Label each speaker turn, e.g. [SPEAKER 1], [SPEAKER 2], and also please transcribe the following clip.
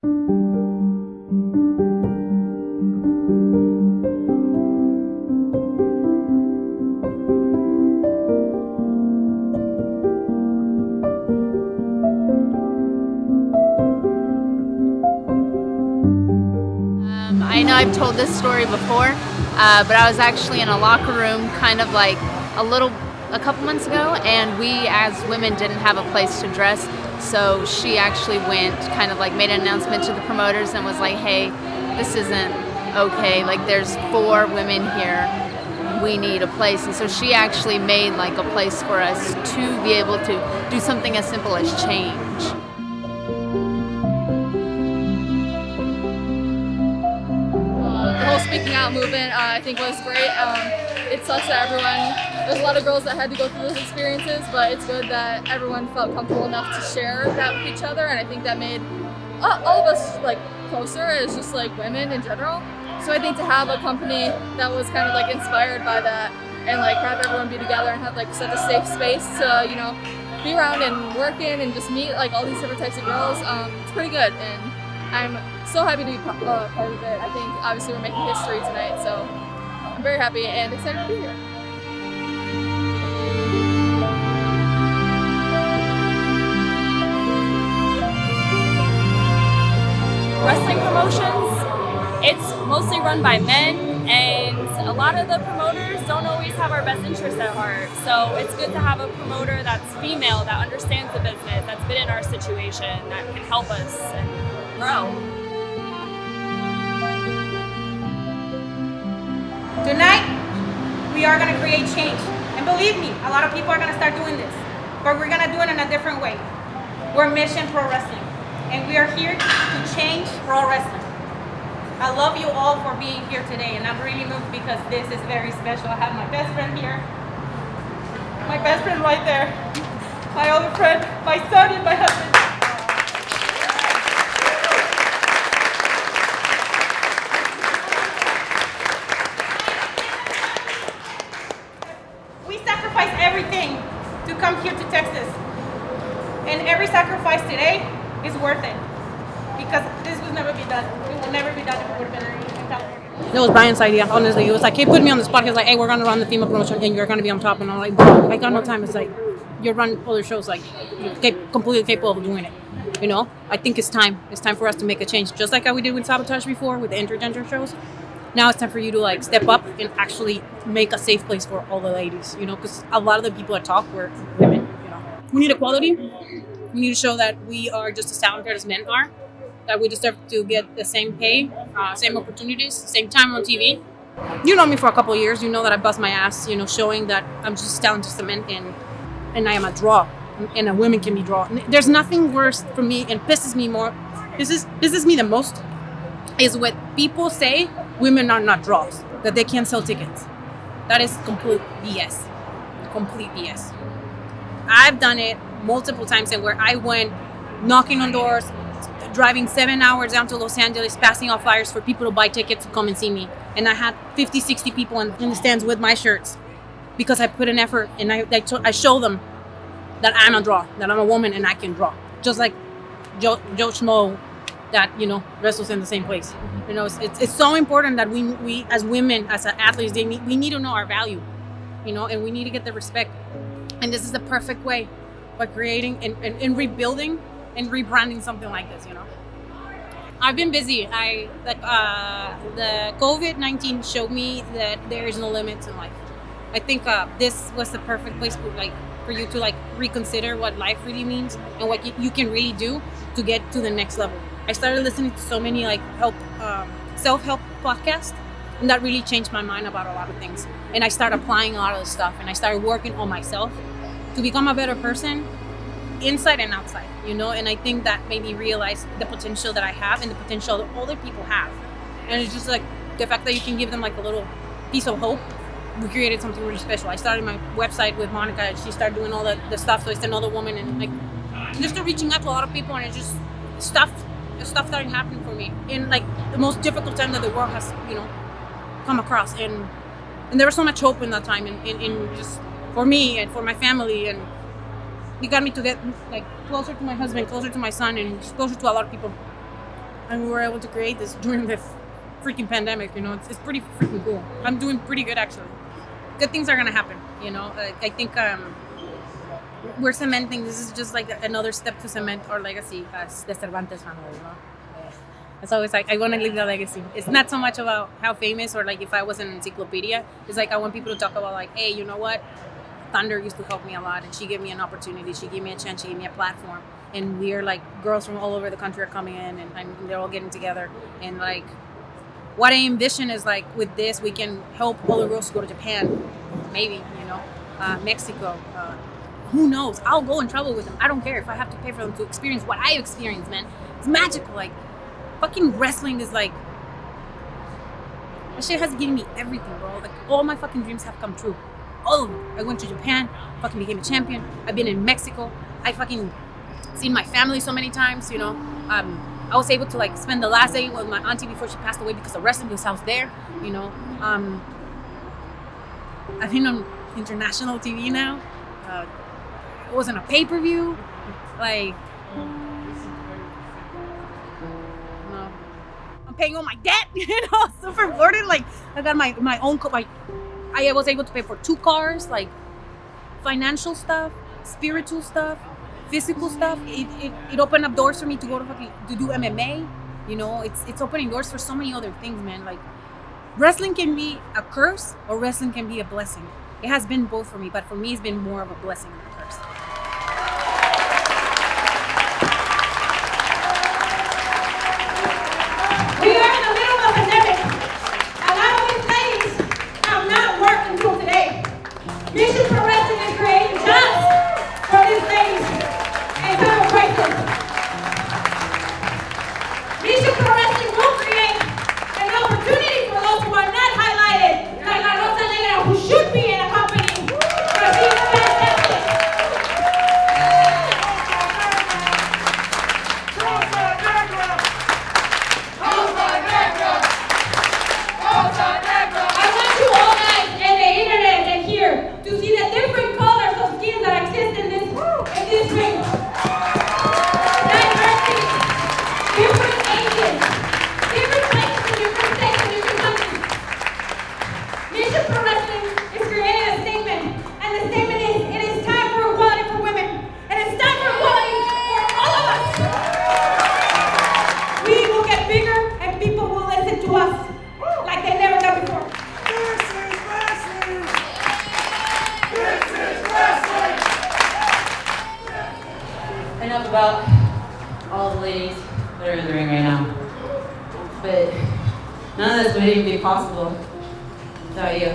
[SPEAKER 1] I know I've told this story before, but I was actually in a locker room kind of like a couple months ago, and we as women didn't have a place to dress, so she actually went, kind of like made an announcement to the promoters and was like, hey, this isn't okay, like there's 4 women here, we need a place. And so she actually made like a place for us to be able to do something as simple as change.
[SPEAKER 2] The whole speaking out movement, I think, was great. It sucks that there's a lot of girls that had to go through those experiences, but it's good that everyone felt comfortable enough to share that with each other, and I think that made all of us like closer as just like women in general. So I think to have a company that was kind of like inspired by that and like have everyone be together and have like such a safe space to, you know, be around and work in and just meet like all these different types of girls, it's pretty good, and I'm so happy to be part of it. I think obviously we're making history tonight, so I'm very happy and excited to be here.
[SPEAKER 3] Wrestling promotions, it's mostly run by men, and a lot of the promoters don't always have our best interests at heart. So it's good to have a promoter that's female, that understands the business, that's been in our situation, that can help us and grow.
[SPEAKER 4] Tonight, we are going to create change. And believe me, a lot of people are going to start doing this, but we're going to do it in a different way. We're Mission Pro Wrestling, and we are here to change pro wrestling. I love you all for being here today, and I'm really moved because this is very special. I have my best friend here, my best friend right there, my other friend, my son, and my husband. We sacrifice everything to come here to Texas, and every sacrifice today is worth it, because this will never be done. It will never be done if it would have been in California.
[SPEAKER 5] It was Brian's idea, honestly. It was like, he put me on the spot. He was like, hey, we're going to run the female promotion and you're going to be on top. And I'm like, bro, I got no time. It's like, you run other shows, like, you're completely capable of doing it. You know, I think it's time. It's time for us to make a change. Just like how we did with Sabotage before, with the intergender shows. Now it's time for you to like step up and actually make a safe place for all the ladies, you know, because a lot of the people that talk were women, you know. We need equality. We need to show that we are just as talented as men are, that we deserve to get the same pay, same opportunities, same time on TV. You know me for a couple of years. You know that I bust my ass, you know, showing that I'm just as talented as a man, and I am a draw, and a woman can be draw. There's nothing worse for me and pisses me the most is when people say women are not draws, that they can't sell tickets. That is complete BS. Complete BS. I've done it multiple times, and where I went knocking on doors, driving 7 hours down to Los Angeles, passing out flyers for people to buy tickets to come and see me. And I had 50, 60 people in the stands with my shirts because I put an effort, and I show them that I'm a draw, that I'm a woman and I can draw. Just like Joe Schmo that, you know, wrestles in the same place. You know, it's so important that we as women, as athletes, we need to know our value, you know, and we need to get the respect. And this is the perfect way by creating and rebuilding and rebranding something like this, you know. I've been busy. The COVID-19 showed me that there is no limits in life. I think this was the perfect place for you to like reconsider what life really means and what you can really do to get to the next level. I started listening to so many like self-help podcasts, and that really changed my mind about a lot of things. And I started applying a lot of the stuff, and I started working on myself to become a better person, inside and outside, you know. And I think that made me realize the potential that I have and the potential that other people have. And it's just like the fact that you can give them like a little piece of hope. We created something really special. I started my website with Monica, and she started doing all the stuff. So it's another woman, and like just reaching out to a lot of people, and it's just stuff started happening for me in like the most difficult time that the world has, you know, come across. And there was so much hope in that time, and just for me and for my family, and it got me to get like closer to my husband, closer to my son, and just closer to a lot of people. and we were able to create this during the freaking pandemic. You know, it's pretty freaking cool. I'm doing pretty good actually. Good things are gonna happen. You know, I think we're cementing. This is just like another step to cement our legacy as the Cervantes family. You know, it's always like I want to leave the legacy. It's not so much about how famous or like if I was an encyclopedia. It's like I want people to talk about like, hey, you know what? Thunder used to help me a lot, and she gave me an opportunity. She gave me a chance. She gave me a platform. And we're like girls from all over the country are coming in, and they're all getting together. And like, what I envision is like with this, we can help all the girls to go to Japan, maybe, you know, Mexico. Who knows? I'll go and travel with them. I don't care if I have to pay for them to experience what I experienced, man. It's magical. Like, fucking wrestling is like, that shit has given me everything, bro. Like, all my fucking dreams have come true. All of them. I went to Japan, fucking became a champion. I've been in Mexico. I fucking seen my family so many times, you know. I was able to like spend the last day with my auntie before she passed away because of wrestling, because I was there, you know. I've been on international TV now. It wasn't a pay-per-view. Like, no. I'm paying all my debt, you know, super important. Like, I got my own, I was able to pay for 2 cars, like, financial stuff, spiritual stuff, physical stuff. It opened up doors for me to go to do MMA. You know, it's opening doors for so many other things, man. Like, wrestling can be a curse or wrestling can be a blessing. It has been both for me, but for me, it's been more of a blessing than a curse.
[SPEAKER 4] We are in the middle of a pandemic. A lot of these ladies have not worked until today. Mission Pro Wrestling is creating jobs for these ladies in time of crisis. Mission Pro Wrestling will create an opportunity for those who are not highlighted, like La Rosa Negra, who should be in a company, but she's fantastic. I want you all guys and the internet and here to see the different colors of skin that exist in this ring. Diversity, different ages, different places in different states and different countries. Mission Pro Wrestling is creating a statement, and the statement is, it is time for equality for women, and it's time for equality for all of us. We will get bigger, and people will listen to us like they never done before.
[SPEAKER 6] Enough about all the ladies that are in the ring right now. But none of this would even be possible without you.